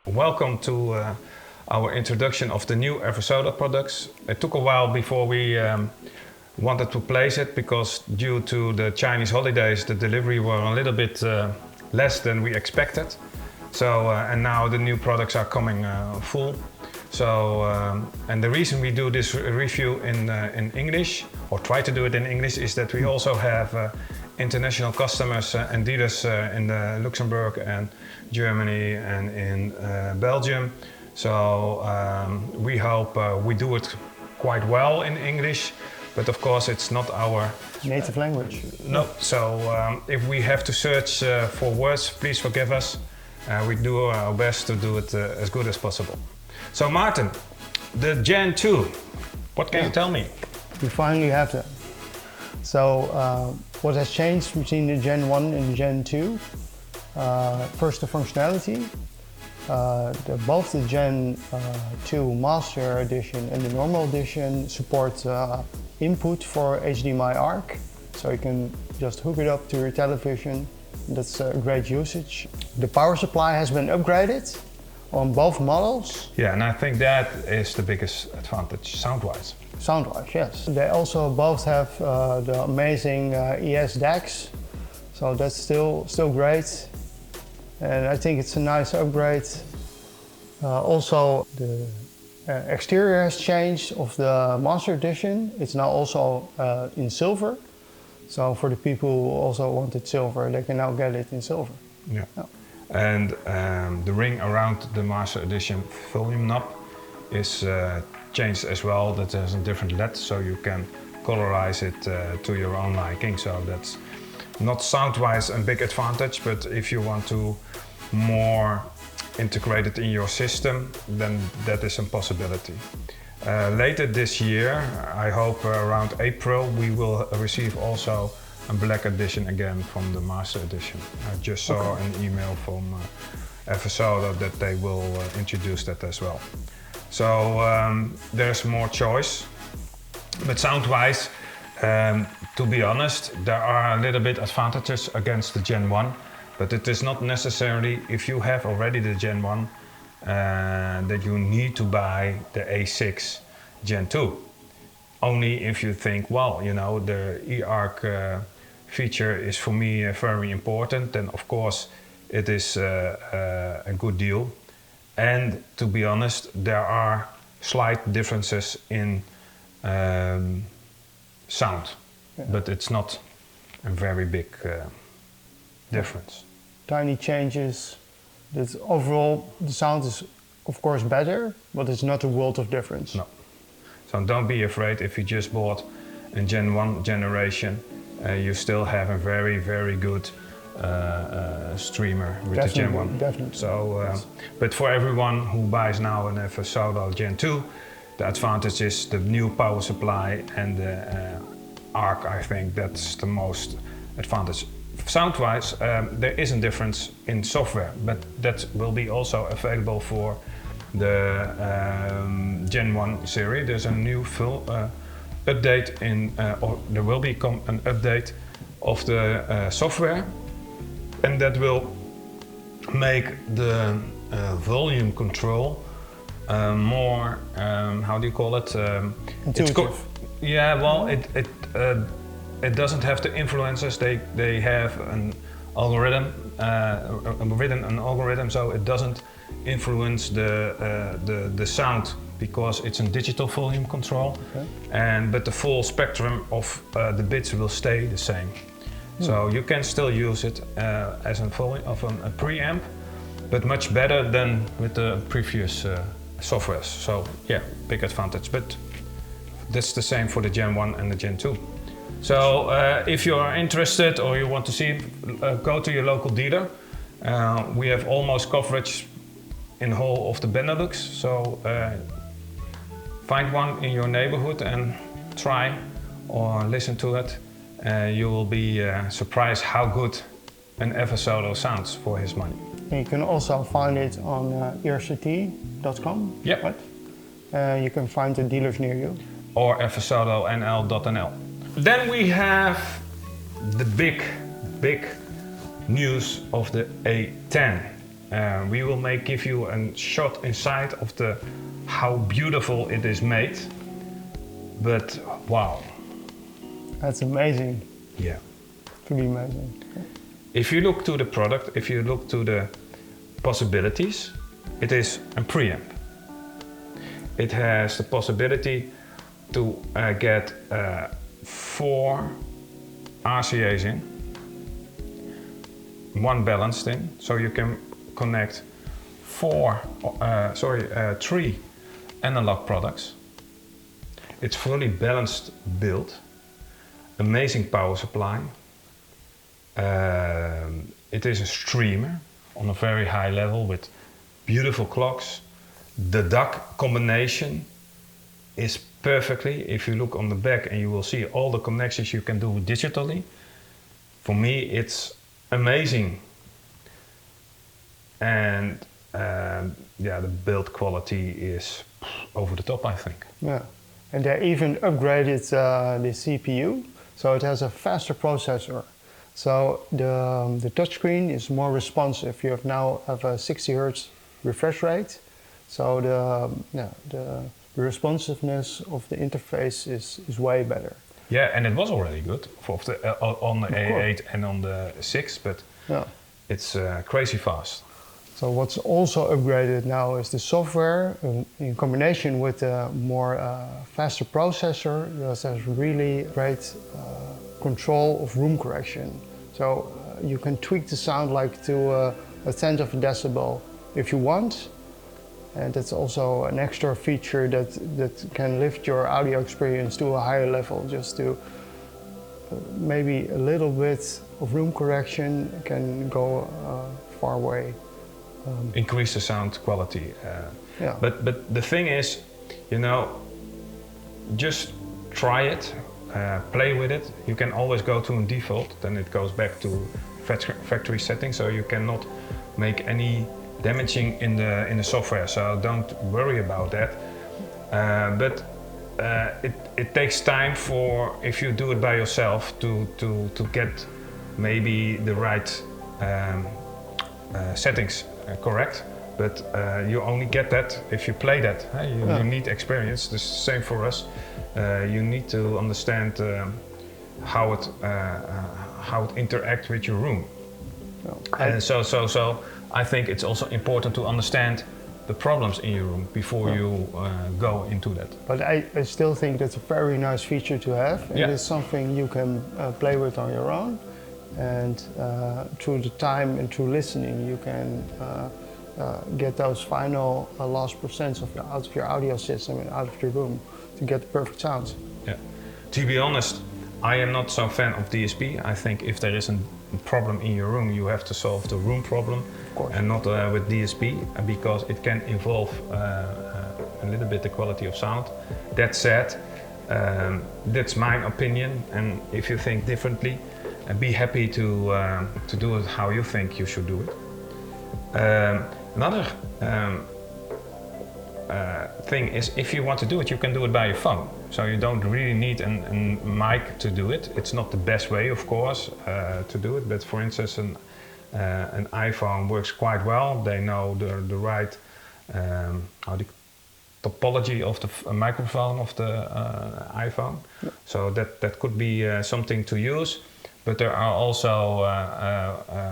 Welcome to our introduction of the new Eversolo products. It took a while before we wanted to place it because due to the Chinese holidays the delivery were a little bit less than we expected. So and now the new products are coming full. So and the reason we do this review in English, or try to do it in English, is that we also have international customers and dealers in Luxembourg and Germany and in Belgium. So we hope we do it quite well in English, but of course it's not our native language. No, so if we have to search for words, please forgive us. We do our best to do it as good as possible. So Maarten, the Gen 2, what can you tell me? We finally have that. So what has changed between the Gen 1 and the Gen 2? First, the functionality. Both the Gen 2 Master Edition and the normal edition support input for HDMI ARC. So you can just hook it up to your television. That's a great usage. The power supply has been upgraded on both models. Yeah, and I think that is the biggest advantage sound-wise. Sound-wise, yes. They also both have the amazing ES DACs, so that's still great. And I think it's a nice upgrade. Also, the exterior has changed of the Master Edition. It's now also in silver. So for the people who also wanted silver, they can now get it in silver. Yeah. And the ring around the Master Edition volume knob is changed as well. That has a different LED, so you can colorize it to your own liking. So that's not sound-wise a big advantage, but if you want to more integrate it in your system, then that is a possibility. Later this year, I hope around April, we will receive also a black edition again from the Master Edition. I just saw an email from Eversolo that they will introduce that as well. So there's more choice, but sound-wise, to be honest, there are a little bit advantages against the Gen 1, but it is not necessarily, if you have already the Gen 1, that you need to buy the A6 Gen 2. Only if you think, well, you know, the ERCT feature is for me very important, then of course it is a good deal. And to be honest, there are slight differences in sound, but it's not a very big difference. Tiny changes. That overall, the sound is of course better, but it's not a world of difference. No. So don't be afraid if you just bought a Gen 1 generation, you still have a very, very good streamer with the Gen 1. Definitely. So, yes. But for everyone who buys now an Eversolo Gen 2, the advantage is the new power supply and the ARC. I think that's the most advantage. Sound-wise, there is a difference in software, but that will be also available for the Gen 1 series. There's a new full update in, or there will become an update of the software, and that will make the volume control more, how do you call it? Intuitive. Yeah, well, it doesn't have the influences. They have an algorithm, written an algorithm, so it doesn't influence the sound because it's a digital volume control. Okay. But the full spectrum of the bits will stay the same. So you can still use it as a volume of a preamp, but much better than with the previous softwares. So yeah, big advantage. But that's the same for the Gen 1 and the Gen 2. So if you are interested or you want to see, go to your local dealer. We have almost coverage in the whole of the Benelux. So find one in your neighborhood and try or listen to it. You will be surprised how good an Eversolo sounds for his money. You can also find it on ERCT.com. Yep. Right? You can find the dealers near you. Or eversolonl.nl. Then we have the big news of the A10. We will give you a shot inside of how beautiful it is made. But wow. That's amazing. Yeah. Pretty amazing. If you look to the product, if you look to the possibilities, it is a preamp. It has the possibility to get 4 RCA's in, 1 balanced in, so you can connect 3 analog products. It's fully balanced build, amazing power supply. It is a streamer on a very high level with beautiful clocks. The DAC combination is perfectly, if you look on the back and you will see all the connections you can do digitally. For me it's amazing. And yeah, the build quality is over the top, I think. Yeah, and they even upgraded the CPU, so it has a faster processor. So the touchscreen is more responsive. You now have a 60 Hz refresh rate, so the responsiveness of the interface is way better. Yeah, and it was already good on the A8 and on the 6, but yeah, it's crazy fast. So what's also upgraded now is the software in combination with a more faster processor that has really great control of room correction. So you can tweak the sound like to a tenth of a decibel if you want. And that's also an extra feature that can lift your audio experience to a higher level, just to maybe a little bit of room correction can go far away. Increase the sound quality. Yeah. But the thing is, you know, just try it, play with it. You can always go to a default, then it goes back to factory settings, so you cannot make any damaging in the software. So don't worry about that. But it takes time for, if you do it by yourself, to get maybe the right settings correct, but you only get that if you play that. You need experience. The same for us. You need to understand how it interacts with your room. And so I think it's also important to understand the problems in your room before you go into that. But I still think that's a very nice feature to have. It is something you can play with on your own. And through the time and through listening, you can get those final last % out of your audio system and out of your room to get the perfect sounds. Yeah. To be honest, I am not so fan of DSP. I think if there is a problem in your room, you have to solve the room problem, and not with DSP, because it can involve a little bit the quality of sound. That said, that's my opinion, and if you think differently, be happy to do it how you think you should do it. Another thing is, if you want to do it, you can do it by your phone. So you don't really need a mic to do it. It's not the best way, of course, to do it. But for instance, an iPhone works quite well. They know the right topology of the microphone of the iPhone. Yeah. So that could be something to use. But there are also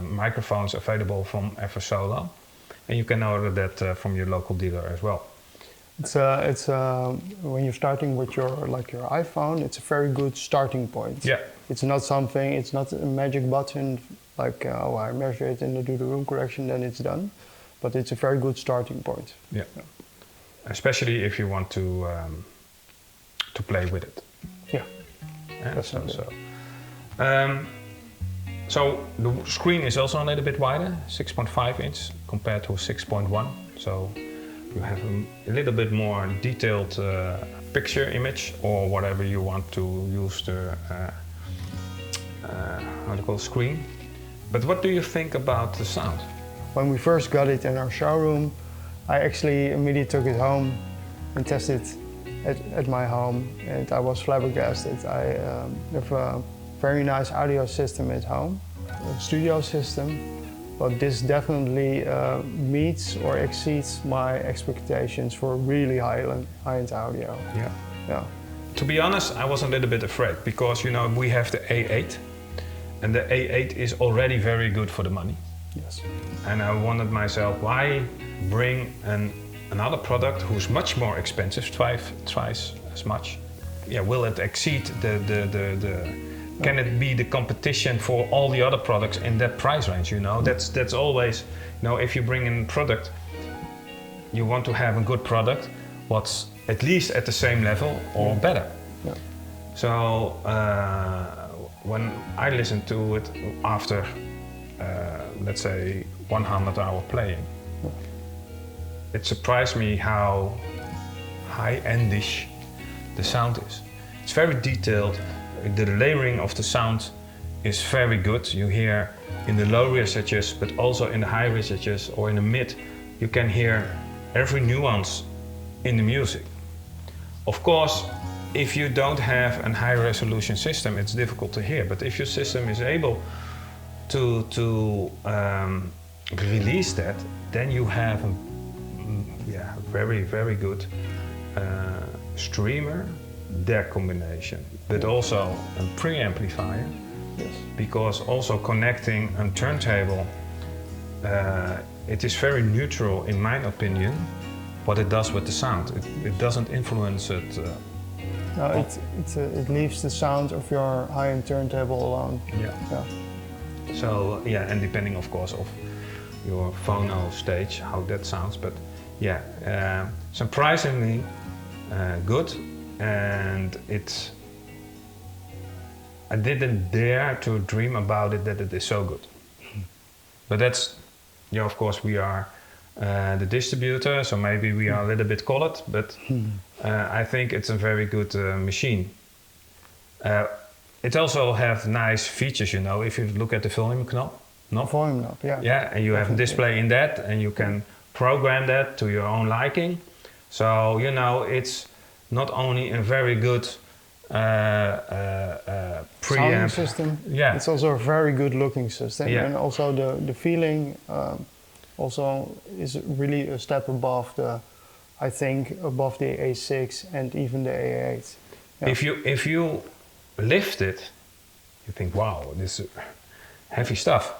microphones available from Eversolo, and you can order that from your local dealer as well. It's when you're starting with your iPhone, it's a very good starting point. Yeah. It's not a magic button like I measure it and I do the room correction, then it's done. But it's a very good starting point. Yeah. Especially if you want to play with it. Yeah. So the screen is also a little bit wider, 6.5 inch compared to 6.1. So you have a little bit more detailed picture image, or whatever you want to use the screen. But what do you think about the sound? When we first got it in our showroom, I actually immediately took it home and tested it at my home, and I was flabbergasted. I have a very nice audio system at home, studio system, but this definitely meets or exceeds my expectations for really high-end audio. Yeah. Yeah. To be honest, I was a little bit afraid because we have the A8, and the A8 is already very good for the money. Yes. And I wondered myself, why bring another product who's much more expensive, twice as much? Yeah, will it exceed can it be the competition for all the other products in that price range? That's always, if you bring in a product, you want to have a good product, what's at least at the same level or better. Yeah. So when I listened to it after, let's say, 100-hour playing, it surprised me how high-endish the sound is. It's very detailed. The layering of the sound is very good. You hear in the low residues, but also in the high residues or in the mid, you can hear every nuance in the music. Of course, if you don't have a high resolution system, it's difficult to hear. But if your system is able to release that, then you have a very, very good streamer, DAC combination, but also a preamplifier. Yes. Because also connecting a turntable, it is very neutral, in my opinion, what it does with the sound. It doesn't influence it. No, it leaves the sound of your high-end turntable alone. Yeah. So and depending, of course, of your phono stage, how that sounds, but surprisingly good, and I didn't dare to dream about it that it is so good. But that's, of course, we are the distributor, so maybe we are a little bit colored, but I think it's a very good machine. It also has nice features, if you look at the volume knob. Volume knob, yeah. Yeah, and you have a display in that, and you can program that to your own liking. So, it's not only a very good sound system, it's also a very good looking system, and also the feeling also is really a step above above the A6 and even the A8. Yeah. If you lift it, you think, wow, this is heavy stuff.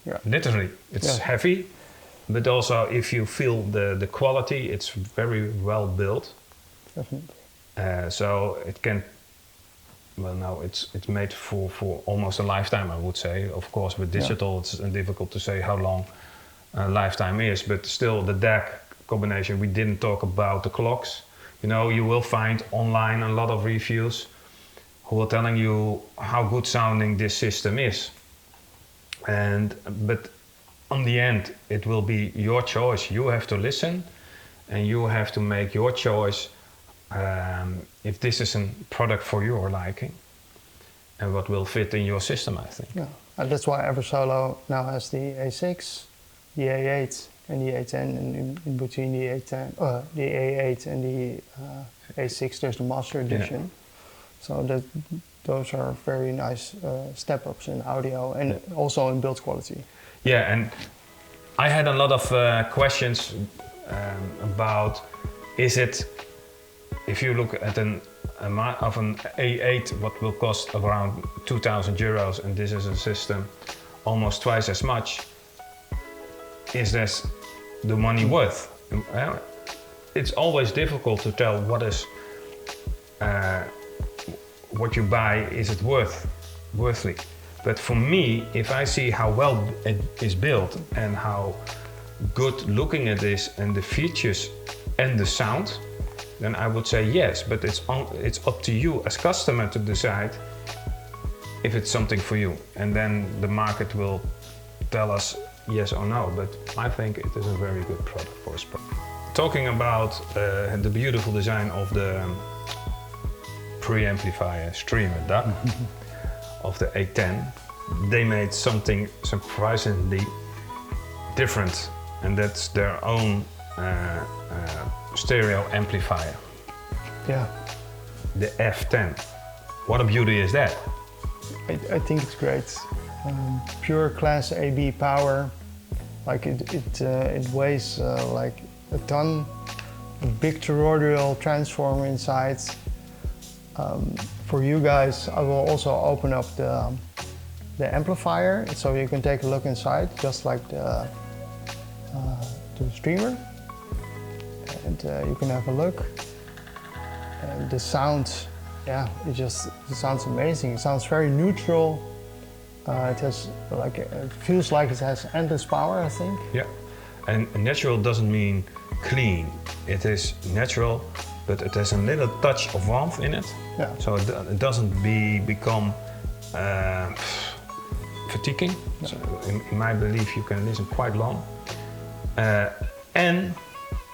Yeah. Literally, it's heavy, but also if you feel the quality, it's very well built. Definitely. So it can, it's made for almost a lifetime, I would say. Of course, with digital, it's difficult to say how long a lifetime is, but still the DAC combination, we didn't talk about the clocks. You will find online a lot of reviews who are telling you how good sounding this system is. But on the end, it will be your choice. You have to listen and you have to make your choice if this is a product for your liking and what will fit in your system, I think. Yeah, and that's why Eversolo now has the A6, the A8 and the A10, and in between the A8 and the A6 there's the Master Edition. Yeah. So those are very nice step-ups in audio and also in build quality. Yeah, and I had a lot of questions about, is it, if you look at an A8, what will cost around 2,000 euros, and this is a system almost twice as much, is this the money worth? It's always difficult to tell what you buy, is it worthly? But for me, if I see how well it is built and how good looking it is and the features and the sound, then I would say yes, but it's up to you as customer to decide if it's something for you. And then the market will tell us yes or no, but I think it is a very good product for us. Talking about the beautiful design of the preamplifier streamer DAC of the A10, they made something surprisingly different, and that's their own stereo amplifier. Yeah. The F10. What a beauty is that? I think it's great. pure class AB power. Like it weighs like a ton. A big toroidal transformer inside. For you guys, I will also open up the amplifier so you can take a look inside, just like the streamer. And you can have a look. And the sound, yeah, it sounds amazing. It sounds very neutral. It has like it feels like it has endless power, I think. Yeah, and natural doesn't mean clean. It is natural, but it has a little touch of warmth in it. Yeah. So it doesn't become fatiguing. Yeah. So in my belief, you can listen quite long. And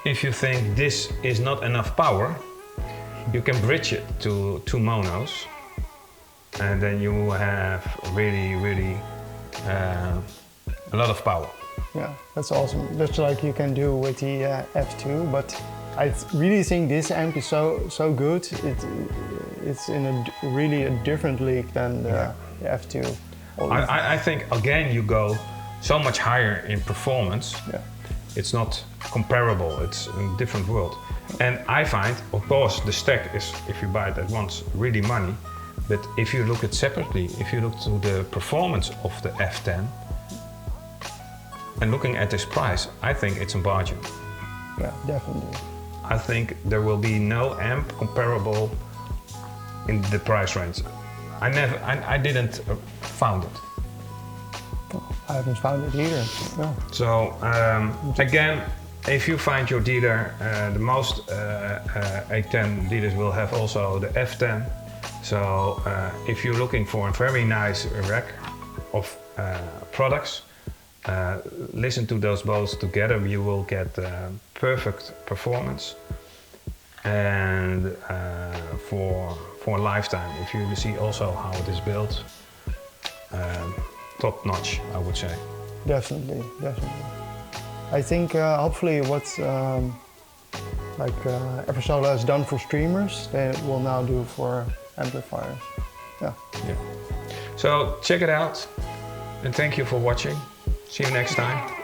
if you think this is not enough power, you can bridge it to 2 monos, and then you have really a lot of power. Yeah, that's awesome. Just like you can do with the F2, but I really think this amp is so good. It's in really a different league than the F2. I think again you go so much higher in performance. Yeah. It's not comparable. It's a different world. And I find, of course, the stack is, if you buy it at once, really money. But if you look at separately, if you look to the performance of the F10, and looking at this price, I think it's a bargain. Yeah, definitely. I think there will be no amp comparable in the price range. I didn't found it. I haven't found it either. No. So again, if you find your dealer, the most A10 dealers will have also the F10. So if you're looking for a very nice rack of products, listen to those both together. You will get perfect performance, and for a lifetime. If you see also how it is built, top notch, I would say. Definitely. I think hopefully what Eversolo has done for streamers, they will now do for amplifiers. Yeah. So check it out, and thank you for watching. See you next time.